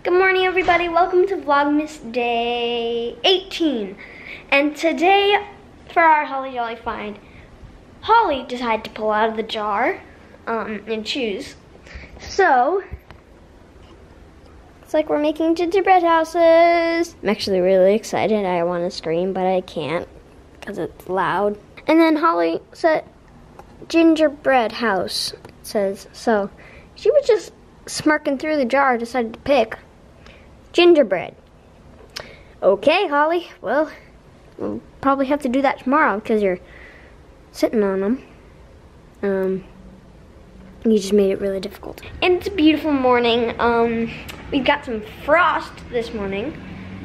Good morning, everybody. Welcome to Vlogmas Day 18. And today, for our Holly Jolly find, Holly decided to pull out of the jar and choose. So, it's like we're making gingerbread houses. I'm actually really excited. I want to scream, but I can't because it's loud. And then Holly said, gingerbread house, it says. So, she was just smirking through the jar, decided to pick gingerbread. Okay, Holly, well, we'll probably have to do that tomorrow because you're sitting on them. You just made it really difficult. And it's a beautiful morning. We've got some frost this morning.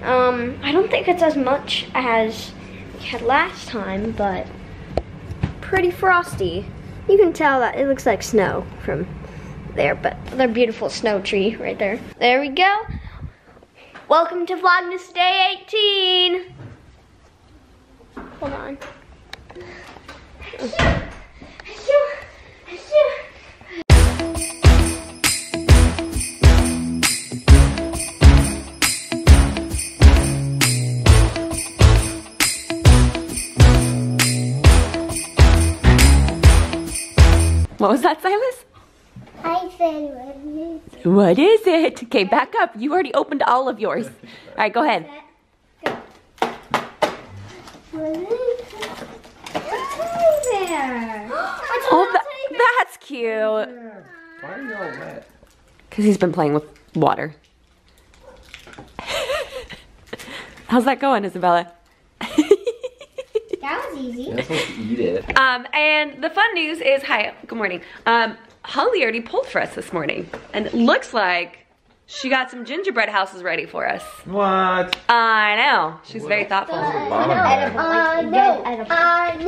I don't think it's as much as we had last time, but pretty frosty. You can tell that it looks like snow from there, but the beautiful snow tree right there. There we go. Welcome to Vlogmas Day 18. Hold on. What was that, Silas? I said, What is it? Okay, back up. You already opened all of yours. All right, go ahead. Oh, that's cute. Why are you all wet? Because he's been playing with water. How's that going, Isabella? that was easy. You're supposed to eat it. And the fun news is, hi, good morning. Holly already pulled for us this morning. And it looks like she got some gingerbread houses ready for us. What? I know. She's very thoughtful.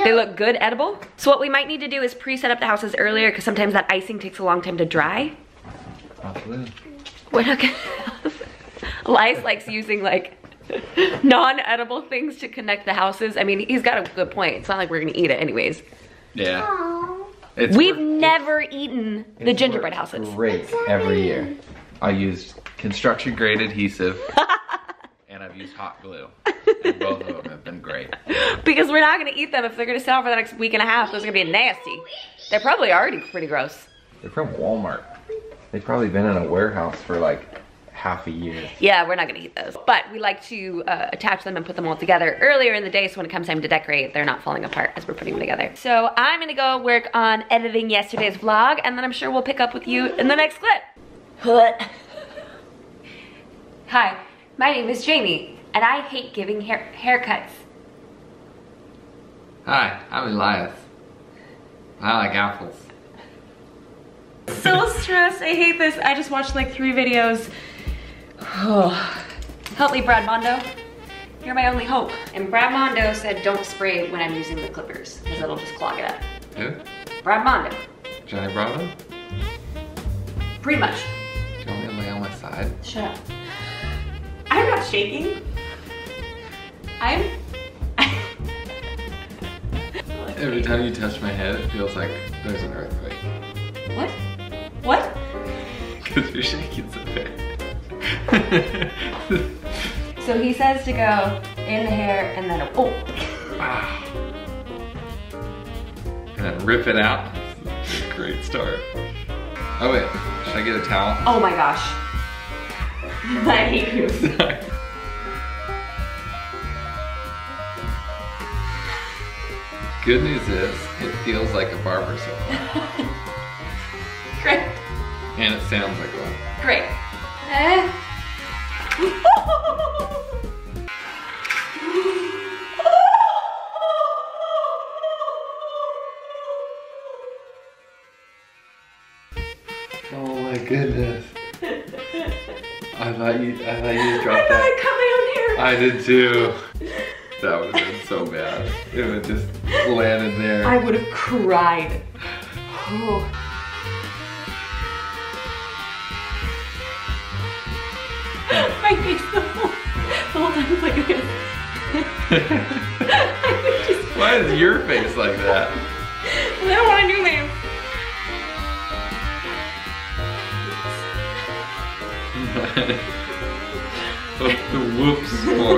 They look good edible. So what we might need to do is pre-set up the houses earlier because sometimes that icing takes a long time to dry. We're not gonna Elias likes using like non-edible things to connect the houses. I mean, he's got a good point. It's not like we're gonna eat it anyways. Yeah. We've never eaten the gingerbread houses. Great every year. I used construction grade adhesive and I've used hot glue. And both of them have been great. Because we're not gonna eat them if they're gonna sit out for the next week and a half. Those are gonna be nasty. They're probably already pretty gross. They're from Walmart. They've probably been in a warehouse for like half a year. Yeah, we're not gonna eat those. But we like to attach them and put them all together earlier in the day so when it comes time to decorate, they're not falling apart as we're putting them together. So I'm gonna go work on editing yesterday's vlog and then I'm sure we'll pick up with you in the next clip. Hi, my name is Jamie and I hate giving haircuts. Hi, I'm Elias. I like apples. So stressed, I hate this. I just watched like 3 videos. Help me, Brad Mondo. You're my only hope. And Brad Mondo said don't spray when I'm using the clippers because it'll just clog it up. Who? Brad Mondo. Johnny Bravo? Pretty much. Do you want me to lay on my side? Shut up. I'm not shaking. Every time you touch my head, it feels like there's an earthquake. What? What? Because you're shaking so bad. So he says to go in the hair and then, oh. And then rip it out. It's a great start. Oh wait, should I get a towel? Oh my gosh. I hate you. Sorry. Good news is, it feels like a barber salon. Great. And it sounds like one. Great. Oh my goodness. I thought you dropped I thought I cut my own hair. I did too. That would have been so bad. It would just landed there. I would have cried. Oh. My face the whole time was like this. Why is your face like that? I don't want to do this. What's the whoops for?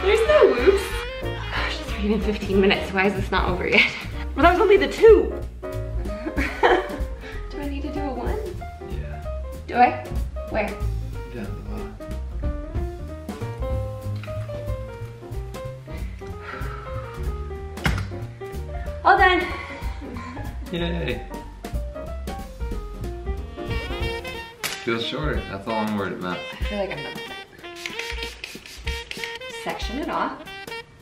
There's no whoops. Gosh, it's been 15 minutes. Why is this not over yet? Well, that was only the 2. Do I need to do a 1? Yeah. Do I? Where? Down the bottom. All done. Yay. Feels shorter. That's all I'm worried about. I feel like I'm done. Section it off.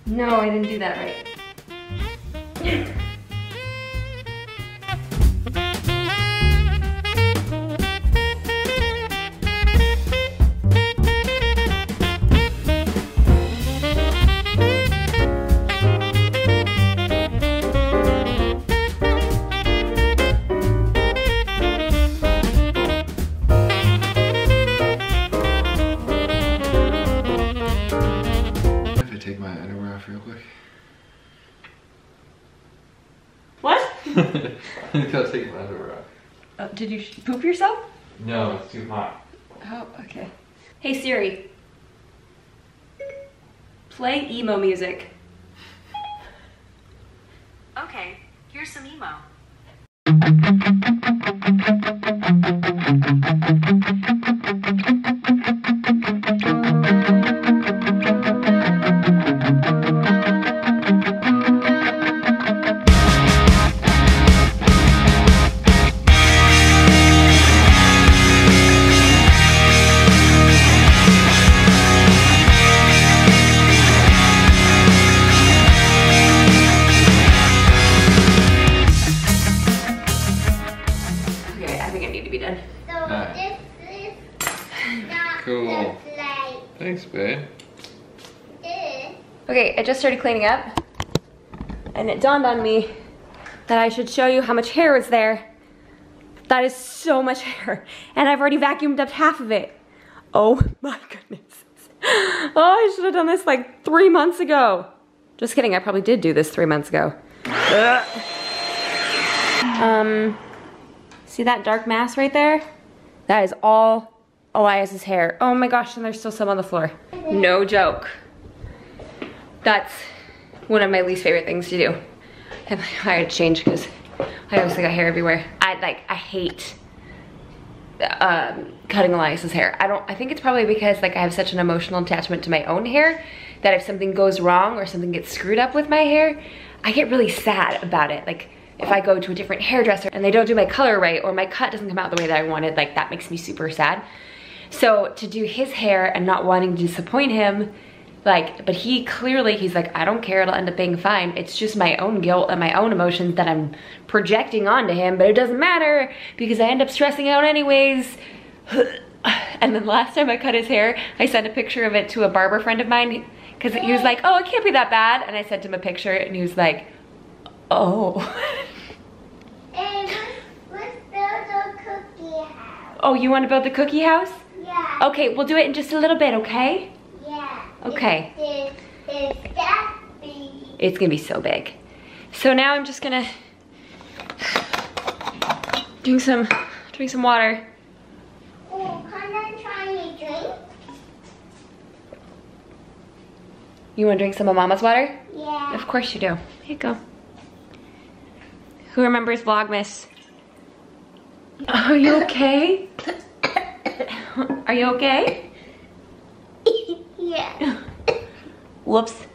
No, I didn't do that right. Take my underwear off real quick. What? I'm gonna take my underwear off. Did you poop yourself? No, it's too hot. Oh, okay. Hey Siri. Play emo music. Okay, here's some emo. Okay, I think I need to be done. Alright. This is not Cool. the plate. Thanks, babe. This Okay, I just started cleaning up and it dawned on me that I should show you how much hair is there. That is so much hair and I've already vacuumed up half of it. Oh my goodness. Oh, I should have done this like 3 months ago. Just kidding, I probably did do this 3 months ago. See that dark mass right there? That is all Elias's hair. Oh my gosh, and there's still some on the floor. No joke. That's one of my least favorite things to do. And I had to change because I obviously got hair everywhere. I hate cutting Elias's hair. I think it's probably because like I have such an emotional attachment to my own hair that if something goes wrong or something gets screwed up with my hair, I get really sad about it. Like if I go to a different hairdresser and they don't do my color right or my cut doesn't come out the way that I wanted, like that makes me super sad. So to do his hair and not wanting to disappoint him, like, but he's like, I don't care, it'll end up being fine. It's just my own guilt and my own emotions that I'm projecting onto him, but it doesn't matter because I end up stressing out anyways. And then last time I cut his hair, I sent a picture of it to a barber friend of mine because he was like, oh, it can't be that bad. And I sent him a picture and he was like, oh. and let's build a cookie house. Oh, you want to build the cookie house? Yeah. Okay, we'll do it in just a little bit, okay? Yeah. Okay. It's that big. It's gonna be so big. So now I'm just gonna drink some water. Oh, can I try a drink? You wanna drink some of Mama's water? Yeah. Of course you do. Here you go. Who remembers Vlogmas? Are you okay? Are you okay? Yeah. Whoops.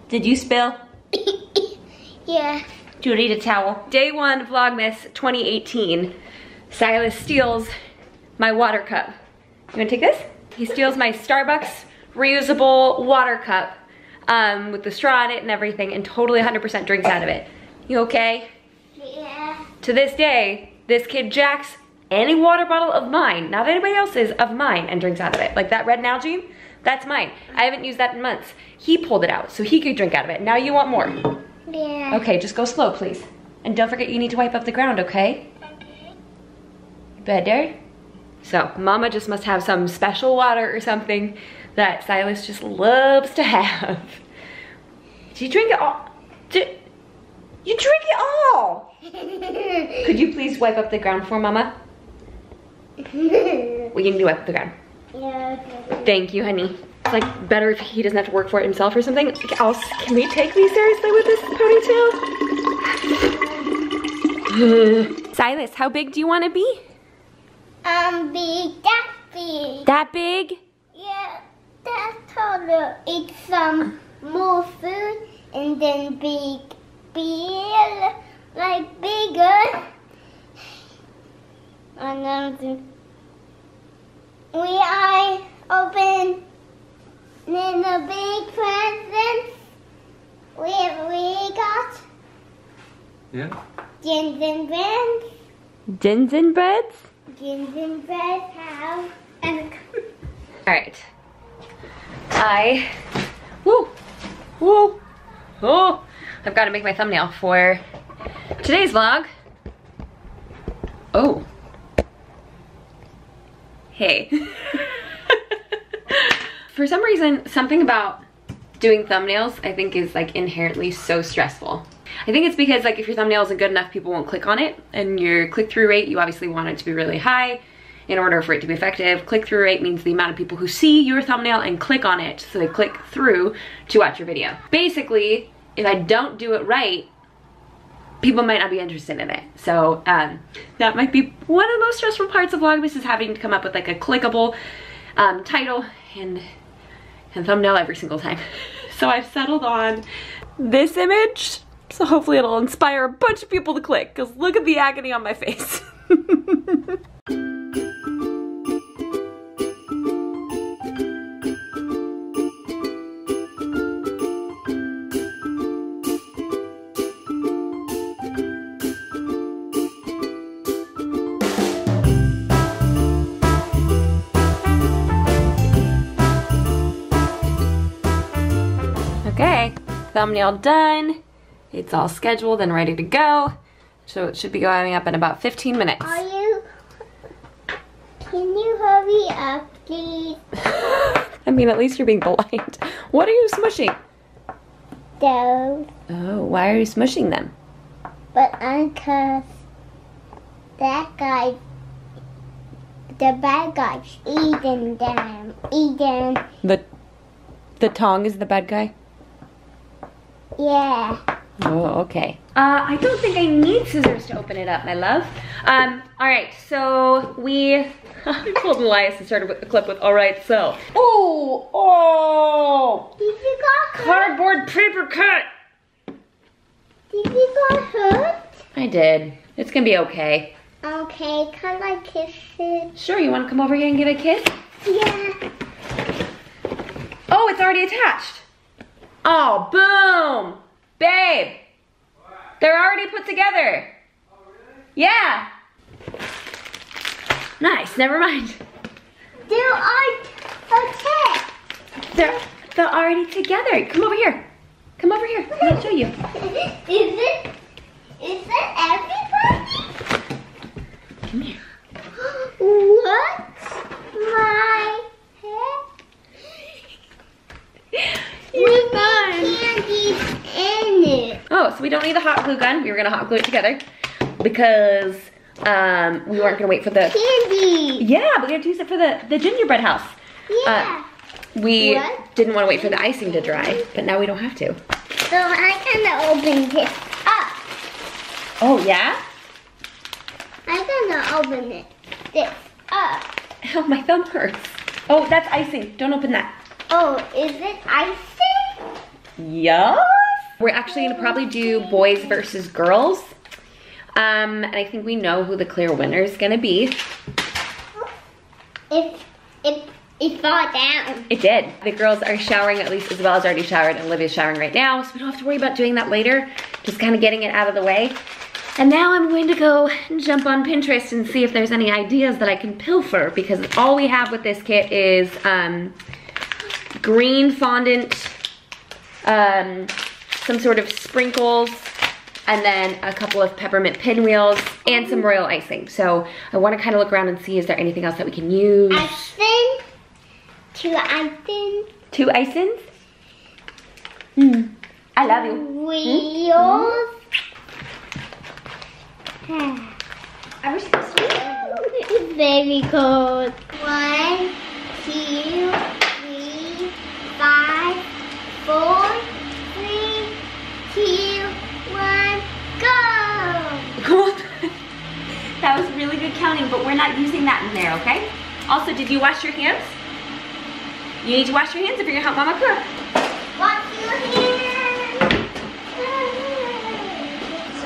Did you spill? Yeah. Do you need a towel? Day 1 Vlogmas 2018. Silas steals my water cup. You wanna take this? He steals my Starbucks reusable water cup with the straw in it and everything and totally 100% drinks out of it. You okay? Yeah. To this day, this kid jacks any water bottle of mine, not anybody else's, of mine, and drinks out of it. Like that red Nalgene, that's mine. I haven't used that in months. He pulled it out so he could drink out of it. Now you want more. Yeah. Okay, just go slow, please. And don't forget you need to wipe up the ground, okay? Better? So, Mama just must have some special water or something that Silas just loves to have. Did you drink it all? You drink it all! Could you please wipe up the ground for Mama? Well, you need to wipe up the ground. Yeah. Thank you, honey. It's like better if he doesn't have to work for it himself or something. Can we take me seriously with this ponytail? Silas, how big do you want to be? Big, that big. That big? Yeah, that's taller. Eat some more food and then be like bigger. And then I open little big presents. We got Yeah. gingerbread. Gingerbreads? Gingerbread house. And All right. Oh, I've got to make my thumbnail for today's vlog. Oh. Hey. For some reason, something about doing thumbnails I think is like inherently so stressful. I think it's because like if your thumbnail isn't good enough, people won't click on it, and your click-through rate, you obviously want it to be really high in order for it to be effective. Click-through rate means the amount of people who see your thumbnail and click on it, so they click through to watch your video. Basically, if I don't do it right, people might not be interested in it. So that might be one of the most stressful parts of Vlogmas, is having to come up with like a clickable title and thumbnail every single time. So I've settled on this image, so hopefully it'll inspire a bunch of people to click, because look at the agony on my face. Okay, thumbnail done. It's all scheduled and ready to go. So it should be going up in about 15 minutes. can you hurry up, please? I mean, at least you're being polite. What are you smushing? Those, Oh, why are you smushing them? but because that guy, the bad guy's eating them, The tongue is the bad guy? yeah. Oh, okay. I don't think I need scissors to open it up, my love. All right, so I told Elias to start with the clip with, all right, so. Oh, Did you got hurt? cardboard paper cut. Did you got hurt? I did. It's gonna be okay. Okay, can I kiss it? Sure, you wanna come over here and give a kiss? Yeah. Oh, it's already attached. Oh, boom. Babe. They're already put together. Oh, really? Yeah. Nice, never mind. They are okay. They're already together. Come over here. Come over here. Let me show you. Is it everybody? Come here. What? My head? You're fun. Candy's in it. Oh, so we don't need the hot glue gun. We were gonna hot glue it together because we weren't gonna wait for the. Candy. Yeah, we had to use it for the gingerbread house. Yeah. We What? didn't want to wait for the icing to dry, but now we don't have to. So I can open this up. Oh yeah? I'm gonna open this up. Oh, my thumb hurts. Oh, that's icing. Don't open that. Oh, is it icing? Yes. We're actually gonna probably do boys versus girls. And I think we know who the clear winner is gonna be. It fell down. It did. The girls are showering, at least Isabella's already showered and Olivia's showering right now, so we don't have to worry about doing that later. Just kind of getting it out of the way. And now I'm going to go and jump on Pinterest and see if there's any ideas that I can pilfer, because all we have with this kit is green fondant, some sort of sprinkles, and then a couple of peppermint pinwheels and some royal icing. So I want to kind of look around and see, is there anything else that we can use? Icing. 2 icing. 2 icings? I love you. Wheels. I wish it was sweet. It's very cold. 1, 2, 3, 5, 4, 3, 2, 1, go! That was really good counting, but we're not using that in there, okay? Also, did you wash your hands? You need to wash your hands if you're gonna help Mama cook. Wash your hands!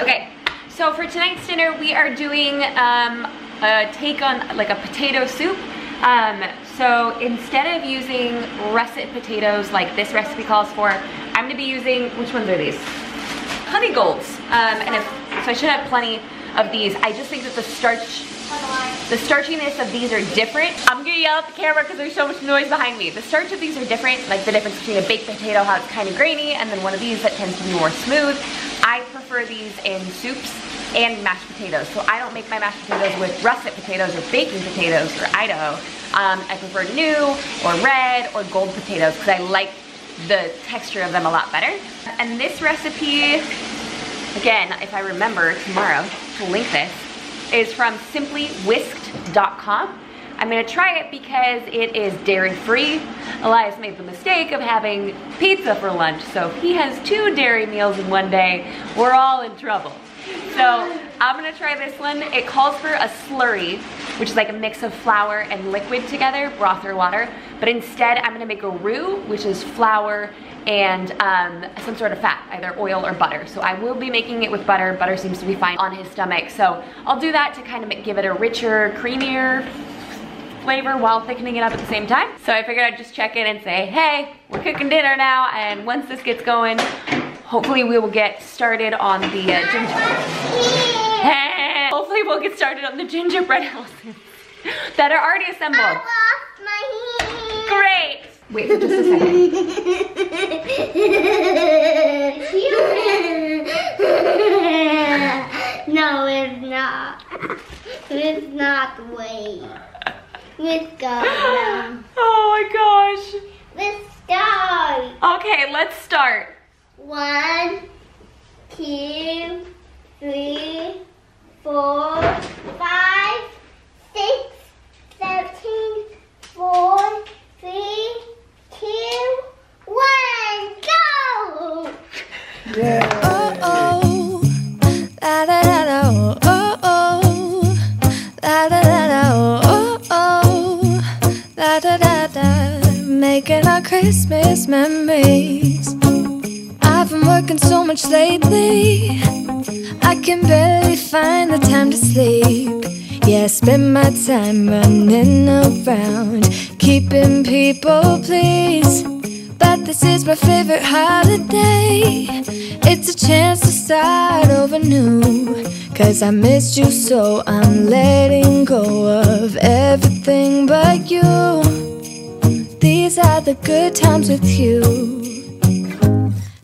Okay, so for tonight's dinner, we are doing a take on like a potato soup. So instead of using russet potatoes like this recipe calls for, I'm gonna be using, which ones are these? Honey Golds. So I should have plenty of these. I just think that the starchiness of these are different. I'm gonna yell at the camera because there's so much noise behind me. The starch of these are different, like the difference between a baked potato, how it's kind of grainy, and then one of these that tends to be more smooth. I prefer these in soups and mashed potatoes. So I don't make my mashed potatoes with russet potatoes or baking potatoes or Idaho. I prefer new or red or gold potatoes because I like the texture of them a lot better. And this recipe, again, if I remember tomorrow to link this, is from simplywhisked.com. I'm gonna try it because it is dairy-free. Elias made the mistake of having pizza for lunch, so if he has 2 dairy meals in one day, we're all in trouble. So I'm gonna try this one. It calls for a slurry, which is like a mix of flour and liquid together, broth or water. But instead, I'm gonna make a roux, which is flour and some sort of fat, either oil or butter. So I will be making it with butter. Butter seems to be fine on his stomach. So I'll do that to kind of give it a richer, creamier flavor while thickening it up at the same time. So I figured I'd just check in and say, hey, we're cooking dinner now, and once this gets going, hopefully we will get started on the hopefully we'll get started on the gingerbread houses that are already assembled. I lost my hand. Great. Wait for just a second. No, it's not. It's not. Wait. Let's go now. Oh my gosh. Let's start. Okay, let's start. 1, 2, 3, 4, 5, 6, 13, 4, 3, 2, 1, go! Oh oh, la da da da, oh oh, la da da da, oh oh, la da da da, making our Christmas memories. I've been working so much lately, I can barely find the time to sleep. Yeah, I spend my time running around, keeping people pleased. But this is my favorite holiday. It's a chance to start over new. Cause I missed you, so I'm letting go of everything but you. These are the good times with you.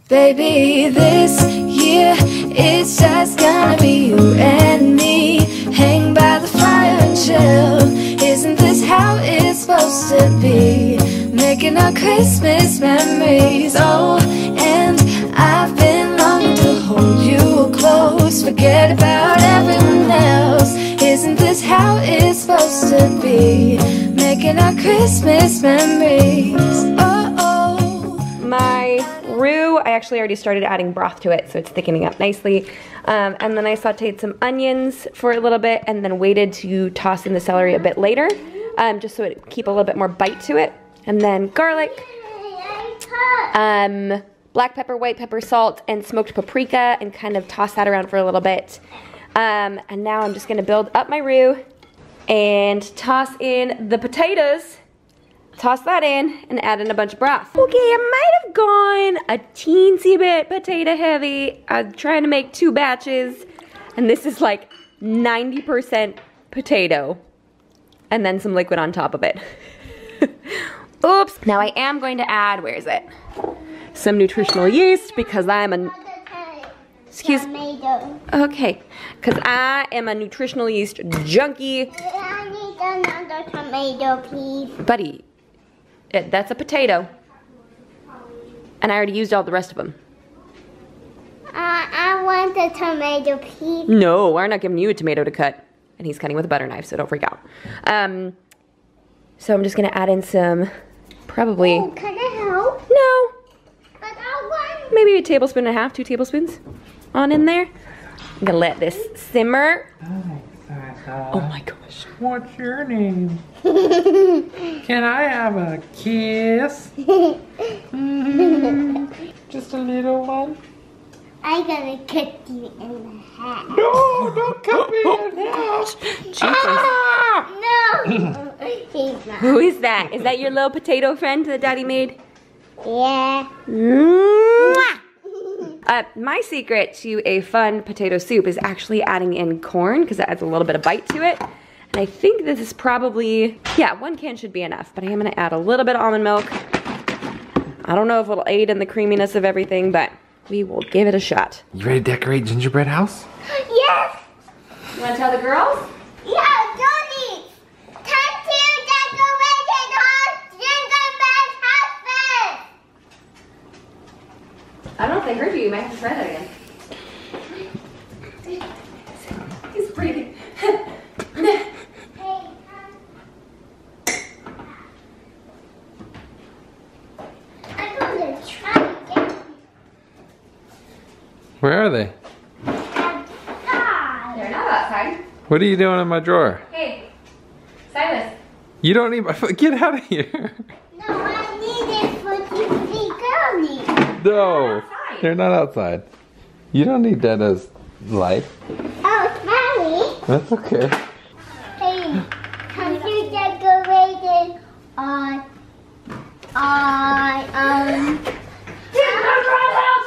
Baby, this year it's just gonna be you and me. Hang by the fire and chill. Isn't this how it's supposed to be? Making our Christmas memories. Oh, and I've been longing to hold you close. Forget about everyone else. Isn't this how it's supposed to be? Making our Christmas memories. Oh, oh. My roux, I actually already started adding broth to it, so it's thickening up nicely. And then I sauteed some onions for a little bit and then waited to toss in the celery a bit later, just so it keep a little bit more bite to it. And then garlic, black pepper, white pepper, salt, and smoked paprika, and kind of toss that around for a little bit. And now I'm just gonna build up my roux and toss in the potatoes. Toss that in and add in a bunch of broth. Okay, I might have gone a teensy bit potato heavy. I'm trying to make 2 batches, and this is like 90% potato, and then some liquid on top of it. Oops. Now I am going to add, where is it? Some nutritional yeast, because I'm a, excuse me. Okay, because I am a nutritional yeast junkie. I need another tomato, please. Buddy, that's a potato. And I already used all the rest of them. I want a tomato, please. No, we're not giving you a tomato to cut. And he's cutting with a butter knife, so don't freak out. So I'm just gonna add in some, probably, Oh, can I help? no, But I want. maybe a tablespoon and a half, 2 tablespoons on in there. I'm gonna let this simmer. Oh my gosh. What's your name? Can I have a kiss? Just a little one? I'm gonna cut you in the half. No, don't cut me in half. Ah! No! He's not. Who is that? Is that your little potato friend that Daddy made? Yeah. Mwah! My secret to a fun potato soup is actually adding in corn because it adds a little bit of bite to it. And I think this is probably, yeah, 1 can should be enough, but I am gonna add a little bit of almond milk. I don't know if it'll aid in the creaminess of everything, but we will give it a shot. You ready to decorate gingerbread house? Yes! You wanna tell the girls? Yeah, Johnny! Time to decorate our gingerbread house! I don't know if they heard you. You might have to try that again. He's breathing. I'm gonna try again. Where are they? Outside. They're not outside. What are you doing in my drawer? Hey, Silas. You don't need my foot. Get out of here. No, I need it for the girlie. No, outside. they're not outside. You don't need Dada's light. Oh, Mommy. That's okay. Hey, can you decorate it on gingerbread houses?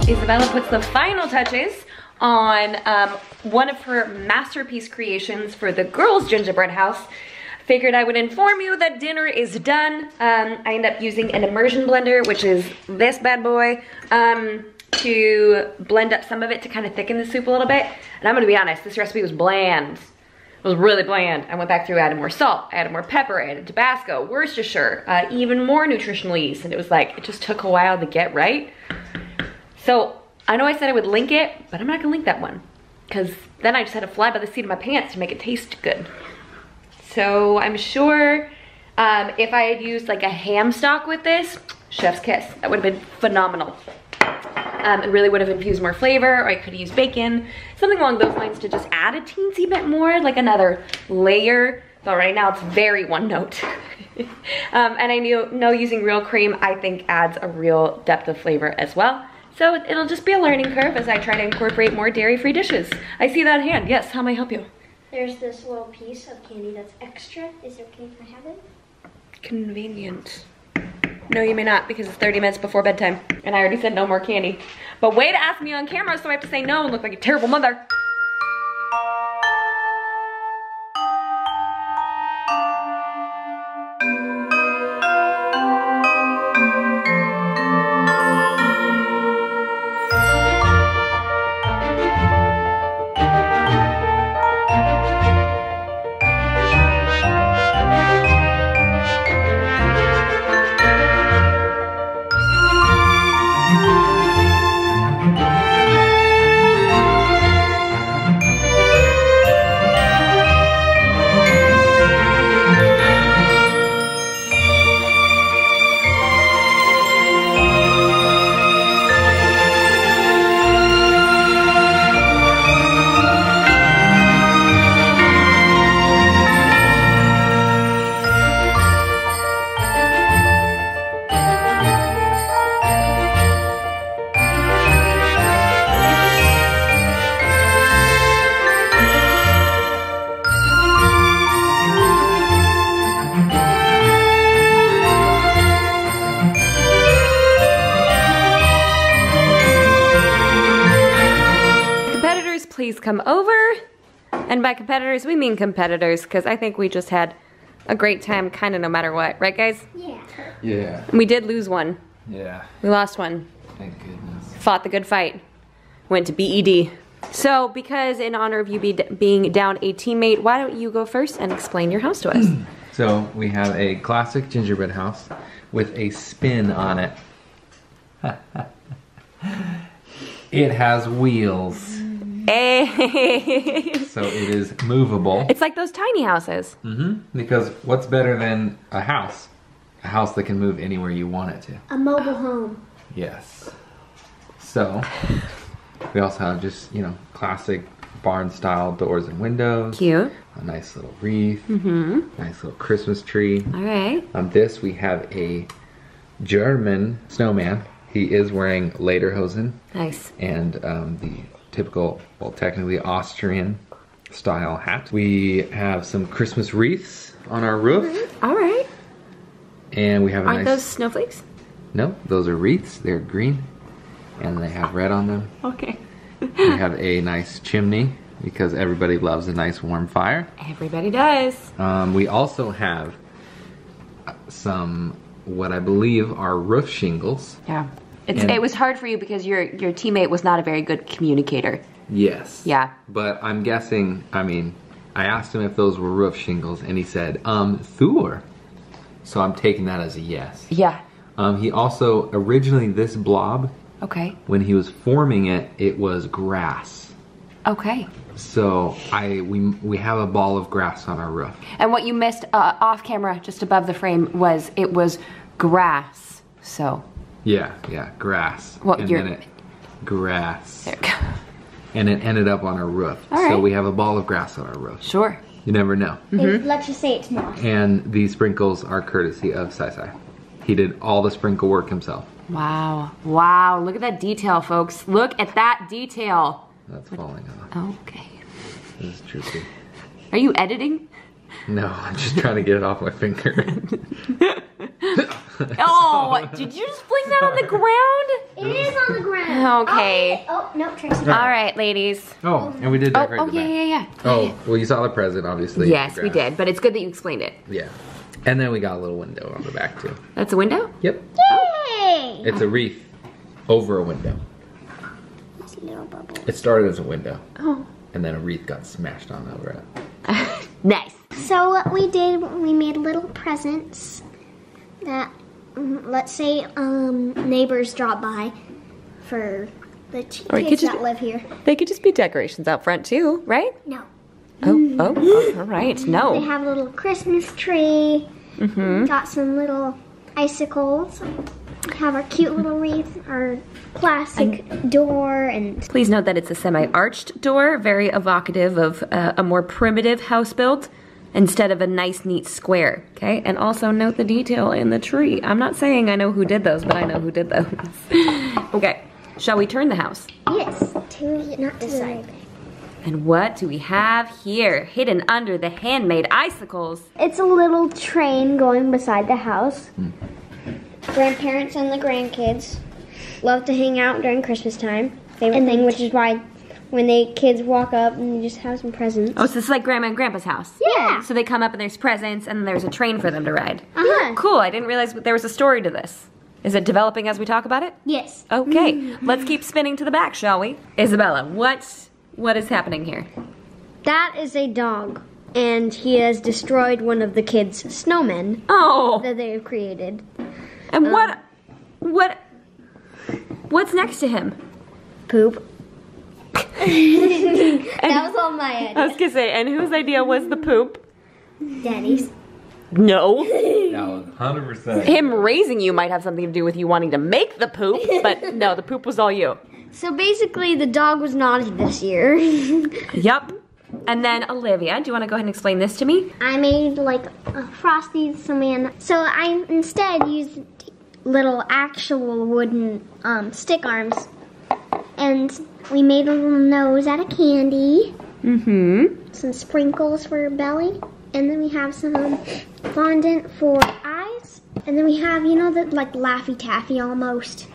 Isabella puts the final touches on one of her masterpiece creations for the girls' gingerbread house. Figured I would inform you that dinner is done. I end up using an immersion blender, which is this bad boy, to blend up some of it to kind of thicken the soup a little bit. And I'm gonna be honest, this recipe was bland. It was really bland. I went back through, added more salt, I added more pepper, I added Tabasco, Worcestershire, even more nutritional yeast, and it was like, it just took a while to get right. So I know I said I would link it, but I'm not gonna link that one, because then I just had to fly by the seat of my pants to make it taste good. So I'm sure if I had used like a ham stock with this, chef's kiss, that would have been phenomenal. It really would have infused more flavor, or I could have used bacon, something along those lines to just add a teensy bit more, like another layer. But right now it's very one note. And I know using real cream, I think adds a real depth of flavor as well. So it'll just be a learning curve as I try to incorporate more dairy-free dishes. I see that hand. Yes, how may I help you? There's this little piece of candy that's extra. Is it okay if I have it? Convenient. No, you may not, because it's 30 minutes before bedtime, and I already said no more candy. But way to ask me on camera, so I have to say no and look like a terrible mother. please come over. And by competitors, we mean competitors, because I think we just had a great time kind of no matter what. Right, guys? Yeah. Yeah. We did lose one. Yeah. We lost one. Thank goodness. Fought the good fight. Went to BED. So, because in honor of you being down a teammate, why don't you go first and explain your house to us? So we have a classic gingerbread house with a spin on it. It has wheels. Hey. So it is movable. It's like those tiny houses. Because what's better than a house? A house that can move anywhere you want it to. A mobile home. Yes. So we also have just, you know, classic barn style doors and windows. Cute. A nice little wreath. Nice little Christmas tree. All right. On this we have a German snowman. He is wearing lederhosen Nice. and the typical, well, technically Austrian style hat. We have some Christmas wreaths on our roof. All right. And we have a Aren't nice... those snowflakes? No, those are wreaths. They're green and they have red on them. Okay. We have a nice chimney because everybody loves a nice warm fire. Everybody does. We also have some, what I believe are roof shingles. Yeah. And- It was hard for you because your teammate was not a very good communicator. Yes. Yeah. But I'm guessing, I mean, I asked him if those were roof shingles and he said, Thor. So I'm taking that as a yes. Yeah. He also, originally this blob, Okay. when he was forming it, it was grass. Okay. So we have a ball of grass on our roof. And what you missed off camera, just above the frame, was it was grass. So. Yeah, grass. What, and you're- then grass. There we go. And it ended up on our roof. All So right. we have a ball of grass on our roof. Sure. You never know. Let's just say it's moss. And these sprinkles are courtesy of Sai Sai. He did all the sprinkle work himself. Wow. Wow. Look at that detail, folks. Look at that detail. That's falling off. Okay. This is tricky. Are you editing? No, I'm just trying to get it off my finger. Oh, did you just fling that on the ground? It is on the ground. Okay. Oh, no, Tracy. All right, ladies. Oh, and we did Oh, decorate the back. yeah. Oh, well, you saw the present, obviously. Yes, the we grass. did, but it's good that you explained it. Yeah. And then we got a little window on the back, too. That's a window? Yep. Yay! It's a wreath over a window. It's a little bubble. It started as a window. Oh. And then a wreath got smashed on over it. Nice. So what we did, we made little presents that, let's say, neighbors drop by for the Or it could kids just that be- live here. They could just be decorations out front too, right? No. Oh, all right. They No. have a little Christmas tree. Got some little icicles. Have our cute little wreath, our classic door, and Please note that it's a semi-arched door, very evocative of a more primitive house build instead of a nice, neat square, okay? And also note the detail in the tree. I'm not saying I know who did those, but I know who did those. Okay, shall we turn the house? yes, not to the side. And what do we have here, hidden under the handmade icicles? It's a little train going beside the house. Grandparents and the grandkids love to hang out during Christmas time. Favorite thing, which is why when the kids walk up and you just have some presents. Oh, so this is like Grandma and Grandpa's house. Yeah. So they come up and there's presents and there's a train for them to ride. Uh-huh. Cool, I didn't realize there was a story to this. Is it developing as we talk about it? Yes. Okay, let's keep spinning to the back, shall we? Isabella, what is happening here? That is a dog, and he has destroyed one of the kids' snowmen Oh, that they have created. and what's next to him? Poop. That was all my I idea. was gonna say, and whose idea was the poop? Daddy's. No. That was 100%. Him raising you might have something to do with you wanting to make the poop, but no, the poop was all you. So basically, the dog was naughty this year. Yup. And then Olivia, do you want to go ahead and explain this to me? I made like a Frosty Snowman. So I instead used little actual wooden stick arms. And we made a little nose out of candy. Mm-hmm. Some sprinkles for her belly. And then we have some fondant for eyes. And then we have, you know, the like Laffy Taffy almost.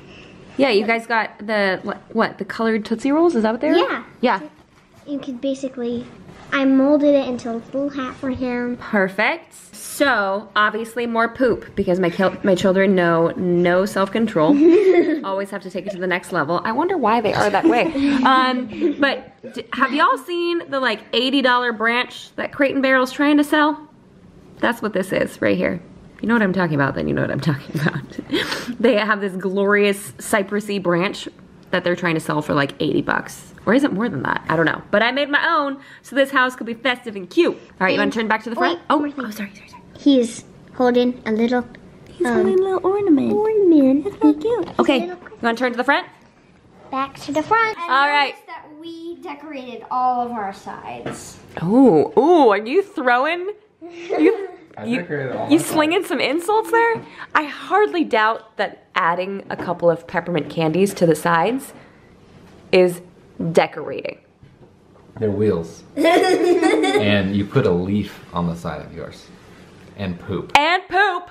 Yeah, you guys got the, what, the colored Tootsie Rolls? Is that what they were? Yeah. Yeah. you could basically, I molded it into a little hat for him. Perfect. So, obviously more poop because my children know no self-control. Always have to take it to the next level. I wonder why they are that way. But have y'all seen the like $80 branch that Crate & Barrel's trying to sell? That's what this is right here. If you know what I'm talking about, then you know what I'm talking about. They have this glorious cypressy branch that they're trying to sell for like 80 bucks. Or is it more than that? I don't know. But I made my own, so this house could be festive and cute. All right, you wanna turn back to the front? Wait, Sorry. He's holding a little, He's holding a little ornament. ornament. So cute. Okay, you wanna turn to the front? Back to the front. And All right. notice that we decorated all of our sides. Ooh, are you throwing? I decorated all You my slinging some insults there? I hardly doubt that adding a couple of peppermint candies to the sides is decorating. They're wheels. And you put a leaf on the side of yours. And poop. And poop.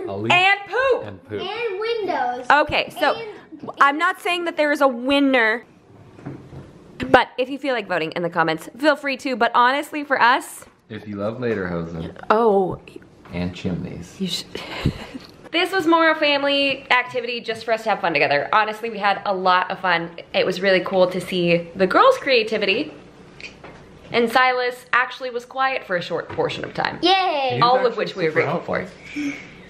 A leaf And poop. and poop. And windows. Okay, so I'm not saying that there is a winner, but if you feel like voting in the comments, feel free to. But honestly, for us, If you love lederhosen oh, and chimneys. you should. This was more a family activity just for us to have fun together. Honestly, we had a lot of fun. It was really cool to see the girls' creativity. And Silas actually was quiet for a short portion of time. Yay! All of which we were grateful for.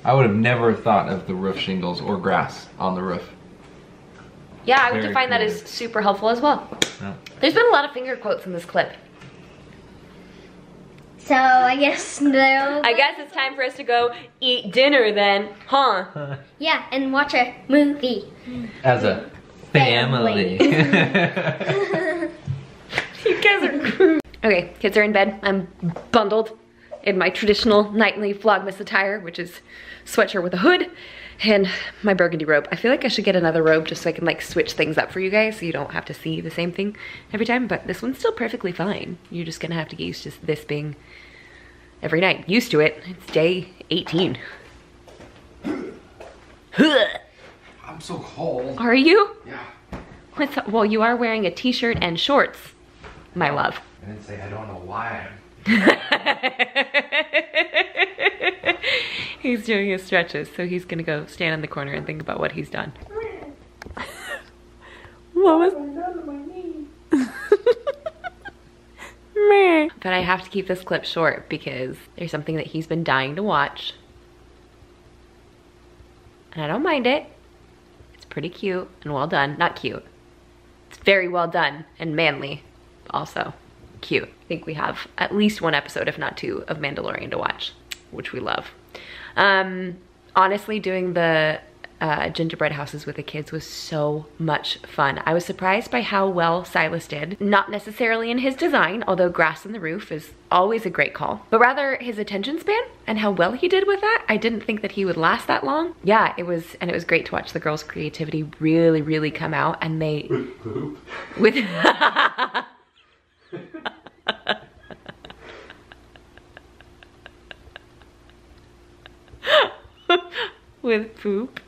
I would have never thought of the roof shingles or grass on the roof. Yeah, I would Very define that as creative. super helpful as well. Yeah. There's been a lot of finger quotes in this clip. So I guess no. I guess it's time for us to go eat dinner then, huh? Yeah, and watch a movie. As a family. You guys are Okay, kids are in bed. I'm bundled in my traditional nightly Vlogmas attire, which is sweatshirt with a hood and my burgundy robe. I feel like I should get another robe just so I can like switch things up for you guys so you don't have to see the same thing every time, but this one's still perfectly fine. You're just gonna have to get used to this being every night. Used to it. It's day 18. I'm so cold. Are you? Yeah. What's up? Well, you are wearing a t-shirt and shorts, my love. I didn't say I don't know why. He's doing his stretches, so he's gonna go stand in the corner and think about what he's done. What was? Meh. But I have to keep this clip short because there's something that he's been dying to watch. And I don't mind it. It's pretty cute and well done. Not cute. It's very well done and manly also. Cute. I think we have at least one episode, if not two, of Mandalorian to watch, which we love. Honestly, doing the gingerbread houses with the kids was so much fun. I was surprised by how well Silas did. Not necessarily in his design, although grass in the roof is always a great call, but rather his attention span and how well he did with that. I didn't think that he would last that long. Yeah, it was great to watch the girls' creativity really come out, and they with with poop.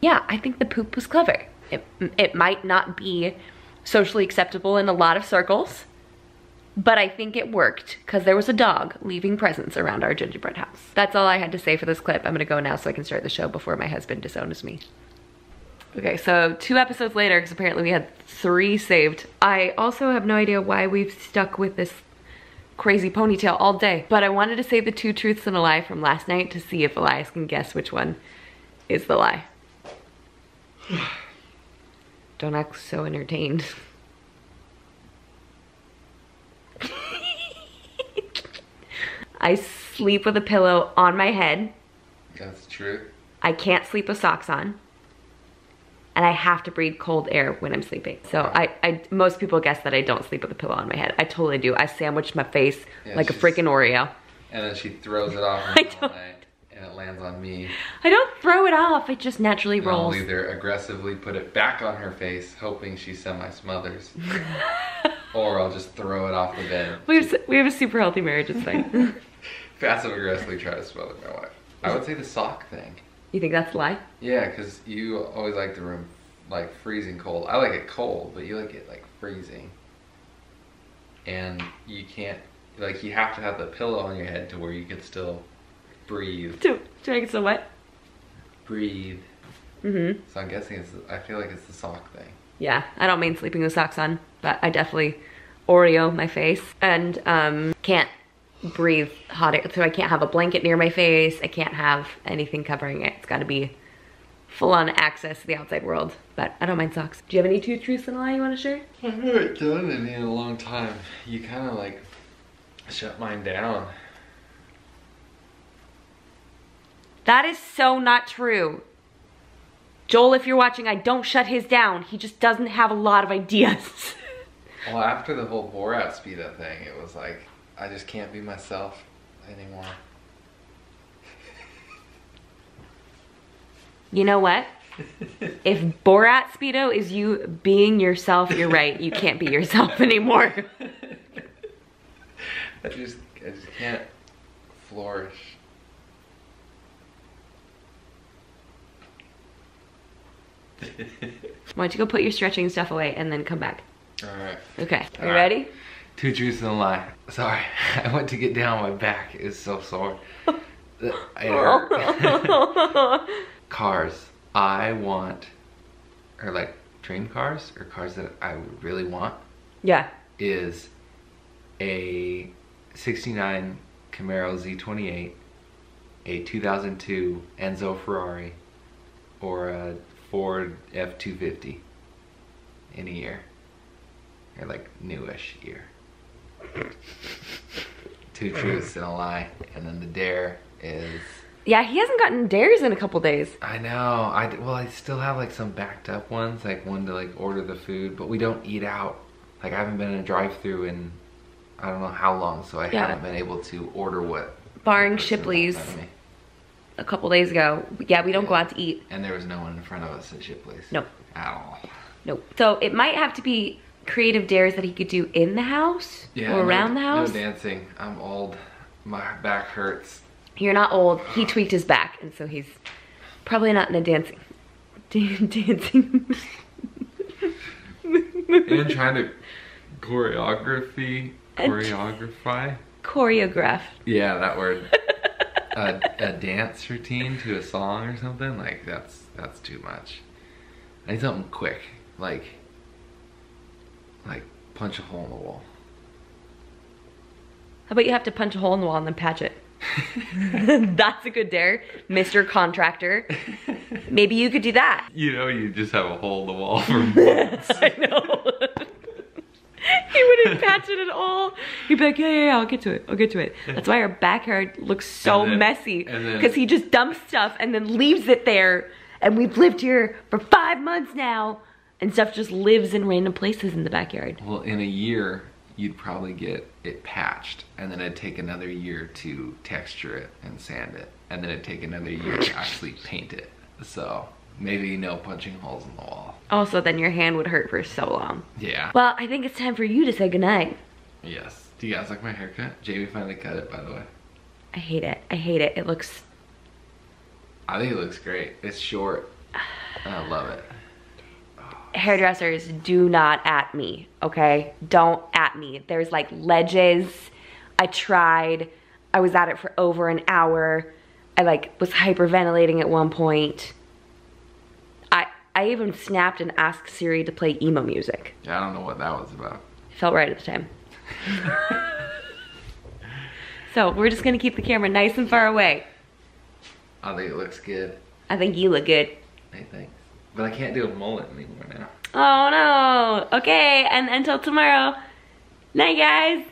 Yeah, I think the poop was clever. It might not be socially acceptable in a lot of circles, but I think it worked because there was a dog leaving presents around our gingerbread house. That's all I had to say for this clip. I'm gonna go now so I can start the show before my husband disowns me. Okay, so 2 episodes later, because apparently we had 3 saved. I also have no idea why we've stuck with this crazy ponytail all day, but I wanted to save the 2 truths and a lie from last night to see if Elias can guess which one is the lie. Don't act so entertained. I sleep with a pillow on my head. That's true. I can't sleep with socks on. And I have to breathe cold air when I'm sleeping. So most people guess that I don't sleep with a pillow on my head. I totally do. I sandwich my face like a freaking Oreo. And then she throws it off I me all don't- night, and it lands on me. I don't throw it off. It just naturally And I'll rolls. either aggressively put it back on her face, hoping she semi-smothers, or I'll just throw it off the bed. We have a super healthy marriage. It's fine. Passive-aggressively try to smother my wife. I would say the sock thing. You think that's a lie? Yeah, because you always like the room like freezing cold. I like it cold, but you like it like freezing. and you can't, like, you have to have the pillow on your head to where you can still breathe. To make it so what? Breathe. Mm-hmm. So I'm guessing I feel like it's the sock thing. Yeah, I don't mean sleeping with socks on, but I definitely Oreo my face and can't breathe hot air. So I can't have a blanket near my face. I can't have anything covering it. It's got to be full-on access to the outside world, but I don't mind socks. Do you have any 2 truths and a lie you want to share? I haven't done it in a long time. You kind of like shut mine down. That is so not true. Joel, if you're watching, I don't shut his down. He just doesn't have a lot of ideas. Well, after the whole Borat Speedo thing, it was like, I just can't be myself anymore. You know what? If Borat Speedo is you being yourself, you're right. You can't be yourself anymore. I just can't flourish. Why don't you go put your stretching stuff away and then come back? Alright. Okay, are you All right. ready? 2 truths and a lie. Sorry, I went to get down, my back is so sore. It hurt. Cars. I want, or like dream cars, or cars that I would really want, Yeah. is a 69 Camaro Z28, a 2002 Enzo Ferrari, or a Ford F-250 in a year. Or like newish year. 2 truths and a lie. And then the dare is... Yeah, he hasn't gotten dares in a couple days. I know. Well, I still have like some backed up ones, like one to like order the food, but we don't eat out. Like I haven't been in a drive-through in I don't know how long, so I haven't been able to order what. Barring Shipley's a couple days ago. Yeah, we don't go out to eat. And there was no one in front of us at Shipley's. Nope. At all. Nope. So it might have to be creative dares that he could do in the house or around the house. No dancing. I'm old. My back hurts. You're not old. He tweaked his back, and so he's probably not in a dancing. And trying to choreography. Choreograph. Yeah, that word. A dance routine to a song or something, like that's too much. I need something quick, like punch a hole in the wall. How about you have to punch a hole in the wall and then patch it? That's a good dare, Mr. Contractor. Maybe you could do that. You know, you just have a hole in the wall for months. I know. He wouldn't patch it at all. He'd be like, yeah, I'll get to it. That's why our backyard looks so messy. Because he just dumps stuff and then leaves it there. And we've lived here for 5 months now. And stuff just lives in random places in the backyard. Well, in a year, you'd probably get it patched. And then it'd take another year to texture it and sand it. And then it'd take another year to actually paint it. So maybe no punching holes in the wall. Also, then your hand would hurt for so long. Yeah. Well, I think it's time for you to say goodnight. Yes. Do you guys like my haircut? Jamie finally cut it, by the way. I hate it. I hate it. It looks... I think it looks great. It's short. And I love it. Hairdressers, do not at me, okay? Don't at me. There's like ledges. I tried. I was at it for over an hour. I like was hyperventilating at one point. I even snapped and asked Siri to play emo music. Yeah, I don't know what that was about. It felt right at the time. So we're just gonna keep the camera nice and far away. I think it looks good. I think you look good. Hey, thanks. But I can't do a mullet anymore now. Oh no. Okay, and until tomorrow. Night, guys.